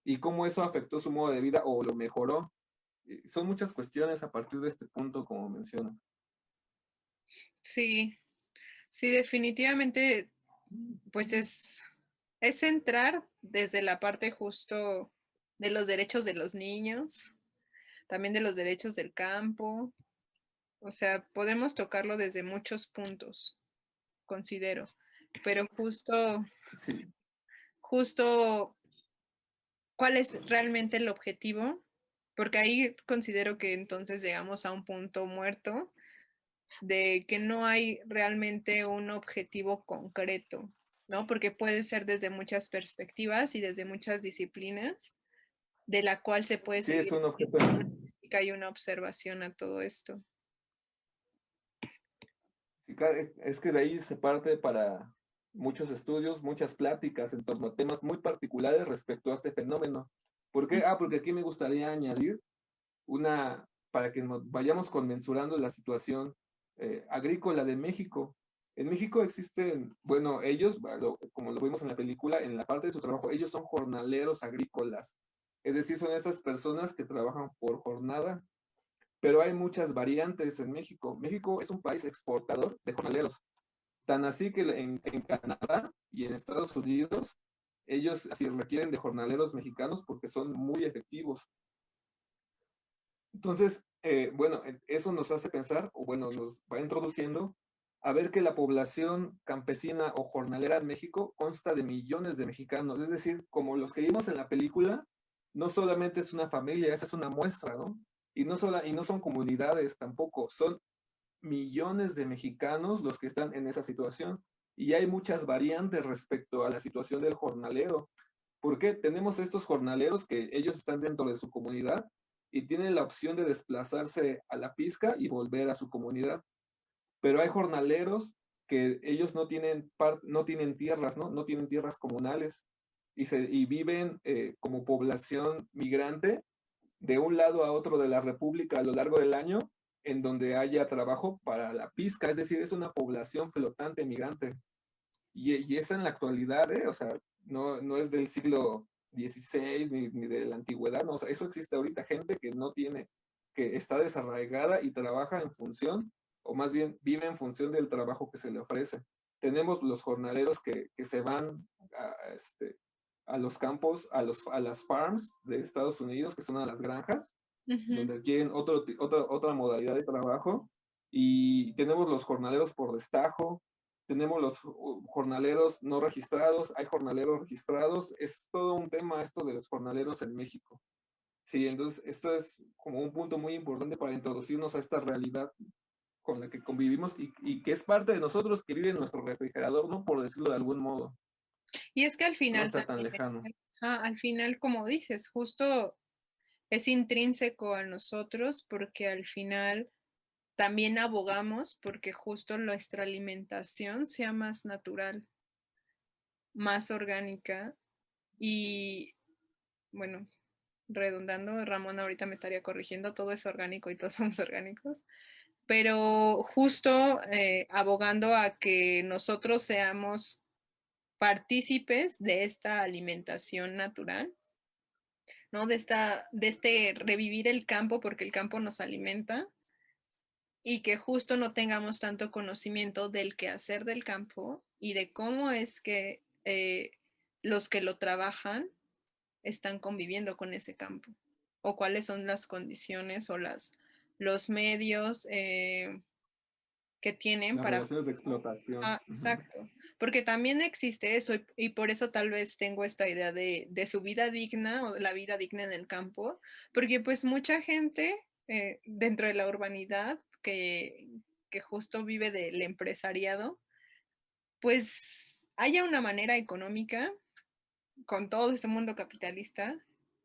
¿Y cómo eso afectó su modo de vida o lo mejoró? Son muchas cuestiones a partir de este punto, como menciono.
Sí, sí, definitivamente, pues es entrar desde la parte justo de los derechos de los niños, también de los derechos del campo. O sea, podemos tocarlo desde muchos puntos, considero. Pero
Sí,
justo, ¿cuál es realmente el objetivo? Porque ahí considero que entonces llegamos a un punto muerto de que no hay realmente un objetivo concreto, ¿no? Porque puede ser desde muchas perspectivas y desde muchas disciplinas, de la cual se puede
sí es
seguir
un objeto.
haciendo una crítica y una observación a todo esto.
Sí, es que de ahí se parte muchos estudios, muchas pláticas en torno a temas muy particulares respecto a este fenómeno. ¿Por qué? Porque aquí me gustaría añadir para que nos vayamos conmensurando la situación agrícola de México. En México existen, bueno, ellos, como lo vimos en la película, en la parte de su trabajo, ellos son jornaleros agrícolas. Es decir, son estas personas que trabajan por jornada, pero hay muchas variantes en México. México es un país exportador de jornaleros. Tan así que en Canadá y en Estados Unidos, ellos así requieren de jornaleros mexicanos porque son muy efectivos. Entonces, bueno, eso nos hace pensar, o bueno, nos va introduciendo a ver que la población campesina o jornalera en México consta de millones de mexicanos. Es decir, como los que vimos en la película, no solamente es una familia, esa es una muestra, ¿no? Y no son comunidades tampoco, son millones de mexicanos los que están en esa situación. Y hay muchas variantes respecto a la situación del jornalero. ¿Por qué? Tenemos estos jornaleros que ellos están dentro de su comunidad y tienen la opción de desplazarse a la pizca y volver a su comunidad. Pero hay jornaleros que ellos no tienen tierras, ¿no? No tienen tierras comunales y viven como población migrante de un lado a otro de la República a lo largo del año en donde haya trabajo para la pizca, es decir, es una población flotante migrante. Y esa en la actualidad, o sea, no es del siglo XVI ni de la antigüedad, no, o sea, eso existe ahorita, gente que no tiene, que está desarraigada y trabaja en función, o más bien vive en función del trabajo que se le ofrece. Tenemos los jornaleros que se van a los campos, a las farms de Estados Unidos, que son a las granjas,
Ujú.
donde adquieren otra modalidad de trabajo, y tenemos los jornaleros por destajo, tenemos los jornaleros no registrados, hay jornaleros registrados, es todo un tema esto de los jornaleros en México. Sí, entonces esto es como un punto muy importante para introducirnos a esta realidad con la que convivimos y que es parte de nosotros que vive en nuestro refrigerador, ¿no? Por decirlo de algún modo,
Y es que al
no
final
está tan
también,
lejano.
ajá, al final, como dices, justo es intrínseco a nosotros porque al final también abogamos porque justo nuestra alimentación sea más natural, más orgánica y, bueno, redundando, Ramón ahorita me estaría corrigiendo, todo es orgánico y todos somos orgánicos, pero justo abogando a que nosotros seamos partícipes de esta alimentación natural, ¿no? De este revivir el campo porque el campo nos alimenta y que justo no tengamos tanto conocimiento del quehacer del campo y de cómo es que los que lo trabajan están conviviendo con ese campo o cuáles son las condiciones o los medios que tienen
Las
para...
relaciones de explotación.
Ah, exacto, porque también existe eso y por eso tal vez tengo esta idea de su vida digna o de la vida digna en el campo, porque pues mucha gente dentro de la urbanidad que justo vive del empresariado, pues haya una manera económica con todo ese mundo capitalista,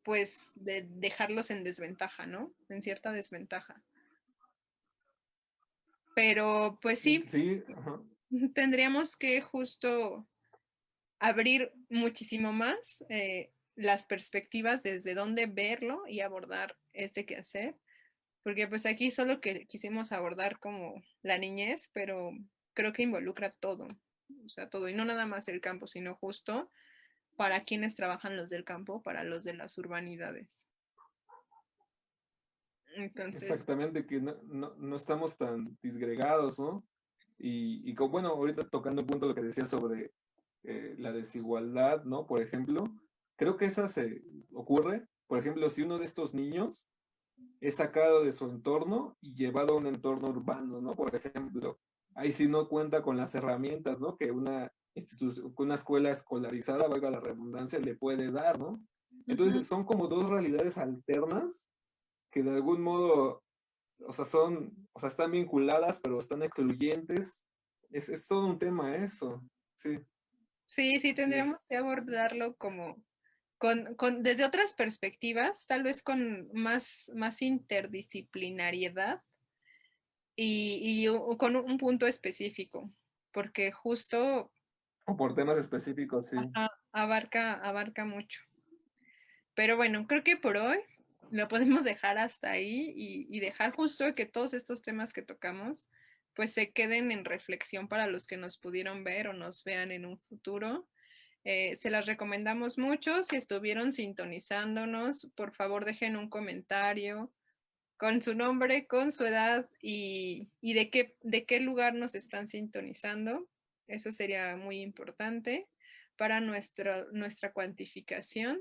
pues de dejarlos en desventaja, ¿no? En cierta desventaja. Pero pues sí,
Sí, ajá.
tendríamos que justo abrir muchísimo más las perspectivas desde dónde verlo y abordar este quehacer, porque pues aquí solo que quisimos abordar como la niñez, pero creo que involucra todo, o sea, todo, y no nada más el campo, sino justo para quienes trabajan los del campo, para los de las urbanidades. Entonces,
Exactamente, que no estamos tan disgregados, ¿no? Y como, bueno, ahorita tocando un punto lo que decía sobre la desigualdad, ¿no? Por ejemplo, creo que esa se ocurre, por ejemplo, si uno de estos niños es sacado de su entorno y llevado a un entorno urbano, ¿no? Por ejemplo, ahí sí no cuenta con las herramientas, ¿no? Que una institución, que una escuela escolarizada, valga la redundancia, le puede dar, ¿no?
ujú.
Entonces, son como dos realidades alternas que de algún modo, o sea, están vinculadas, pero están excluyentes. Es todo un tema eso. Sí,
Sí, sí,
así es.
tendríamos que abordarlo como desde otras perspectivas, tal vez con más interdisciplinariedad y con un punto específico, porque justo
O por temas específicos, sí.
Abarca mucho. Pero bueno, creo que por hoy lo podemos dejar hasta ahí y dejar justo que todos estos temas que tocamos pues se queden en reflexión para los que nos pudieron ver o nos vean en un futuro. Se las recomendamos mucho. Si estuvieron sintonizándonos, por favor dejen un comentario con su nombre, con su edad y de qué lugar nos están sintonizando. Eso sería muy importante para nuestra cuantificación.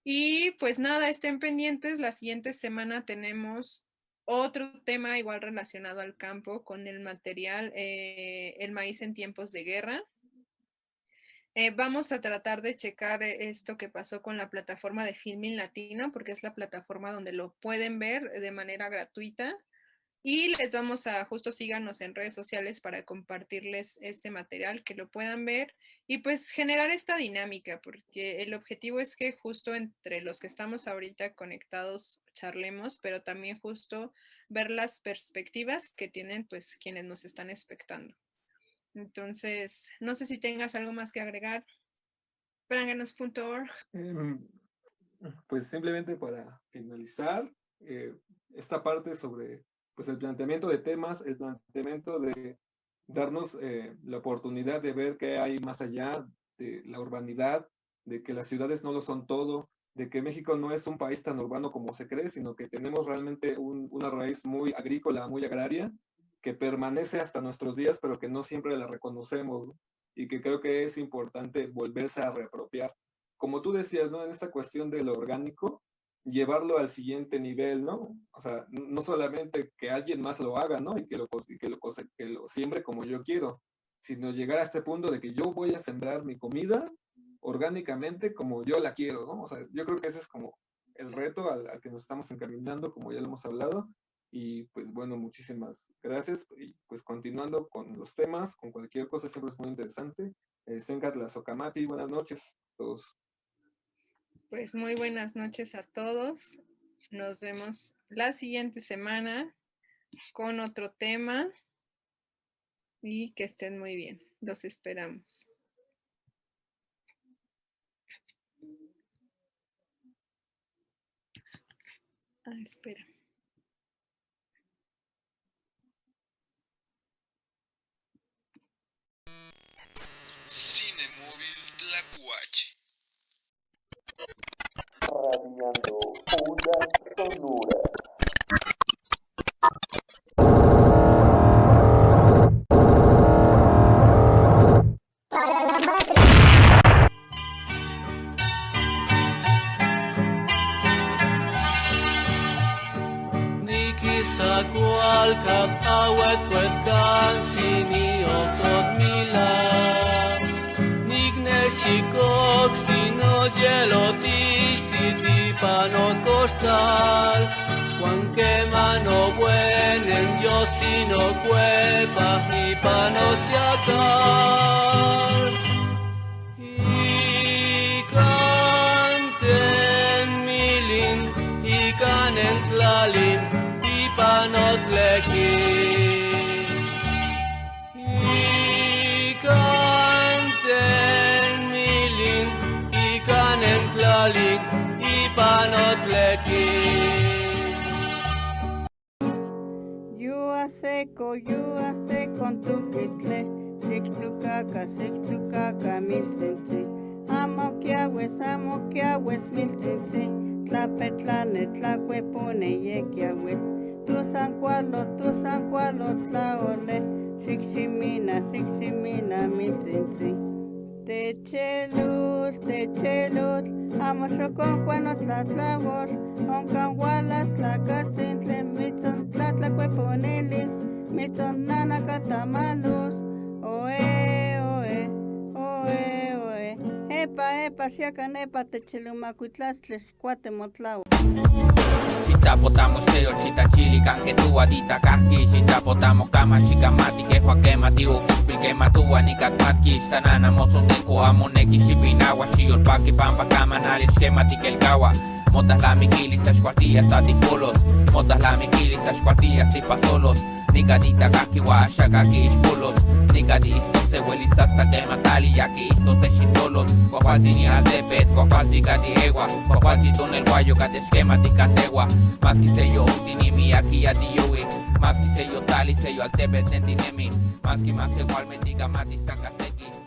Y pues nada, estén pendientes. La siguiente semana tenemos otro tema igual relacionado al campo con el material, el maíz en tiempos de guerra. Vamos a tratar de checar esto que pasó con la plataforma de Filmin Latino, porque es la plataforma donde lo pueden ver de manera gratuita. Y les vamos a, justo síganos en redes sociales para compartirles este material, que lo puedan ver y pues generar esta dinámica, porque el objetivo es que justo entre los que estamos ahorita conectados charlemos, pero también justo ver las perspectivas que tienen pues quienes nos están expectando. Entonces, no sé si tengas algo más que agregar. Pranganos.org.
Pues simplemente para finalizar, esta parte sobre pues el planteamiento de temas, el planteamiento de darnos la oportunidad de ver qué hay más allá de la urbanidad, de que las ciudades no lo son todo, de que México no es un país tan urbano como se cree, sino que tenemos realmente una raíz muy agrícola, muy agraria, que permanece hasta nuestros días, pero que no siempre la reconocemos, ¿no? Y que creo que es importante volverse a reapropiar. Como tú decías, ¿no? En esta cuestión de lo orgánico, llevarlo al siguiente nivel, ¿no? O sea, no solamente que alguien más lo haga, ¿no? Y que lo siembre como yo quiero, sino llegar a este punto de que yo voy a sembrar mi comida orgánicamente como yo la quiero, ¿no? O sea, yo creo que ese es como el reto al que nos estamos encaminando, como ya lo hemos hablado. Y pues bueno, muchísimas gracias. Y pues continuando con los temas, con cualquier cosa, siempre es muy interesante. Senkat la Sokamati, buenas noches a todos.
Pues muy buenas noches a todos. Nos vemos la siguiente semana con otro tema y que estén muy bien. Los esperamos. Espera.
Cinemóvil Tlacuache.
Radiando ondas sonoras.
Sakualkat awet wetkan sini otot mila Nigne shikok stino jelotis titi panot costal Juan que mano buenen yo sino cuepa ni panos yatal Y canten milin y canen tlalin panot leki y canten milin y canen tlalin y panot leki
Yua seco tu kitle Sik tu kaka miltense Amokiawes miltense Tlapetlane tlacuepone yekiawes Tu san cualo tlaole Siximina miltense Techelus Amosokon cuano tlatlawos Onkan wala tlacatintle Miton tlatlacueponelis Miton nanacatamalus Oe Epa, siakan epa techelumacuitlachtles cuatemotlao
Sita potamos teo, sita chili, canque tua, dita kahki Sita potamos kama, shikamati, kehua kemati Ukispil kematua, nikatmatki Tanana motsun tenko amoneki Shipinawa, shiol paki, pampa kama Nalis kemati kelkawa Motas la miquilis, as cuartillas tatipolos. Motas la miquilis, as cuartillas tipasolos. Nicadita kakiwa, shakaki ishpulos. Nicadisto se huelis hasta que matali, aquí estos de chindolos. Cuacualzini al depet, cuacualzi catiegua. Cuacualzi ton el guayo, catesquema ticategua. Más que se yo, tinimi aquí a tiyoe. Más que se yo tali, se yo al tepet nentinemi. Más que más igual me diga matis tankaseki.